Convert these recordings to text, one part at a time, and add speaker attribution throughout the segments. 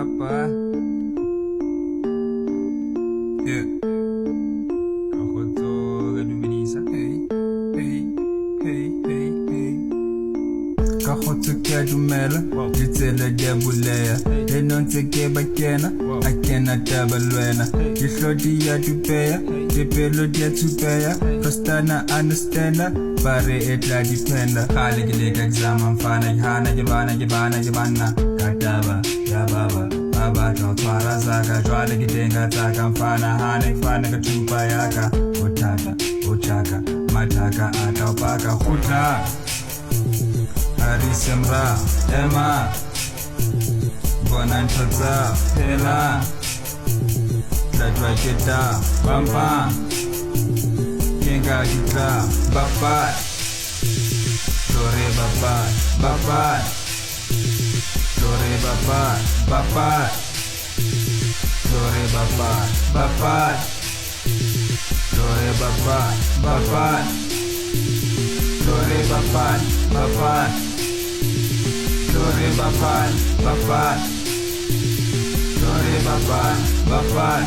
Speaker 1: Papa. Yeah. Kahoto gaduminisa. Hey, hey, hey, hey, hey. Kahoto kadumela. Jitsela jabuleya. Enonse kebakena. Akena tabalwena. Jihlodi ya tupeya. Jepelo dia tupeya. Prostana understanda. Pare etla dipenda. Khali gileka exam mfana jibana. Kataba ya baba. Baba twara zaka jwale kitenga taka mfana hane kfana katupa yaka. Ochaka mataka atapaka huta. Harisemra ema bonantotsa pela Dadwa kita bampa Kenga kita bapat Dore bapat Dore bapat Dore bapat Dore bapat Dore bapat Dore bapat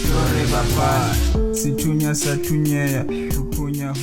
Speaker 1: Dore bapat Situnya satunya ya Hukunya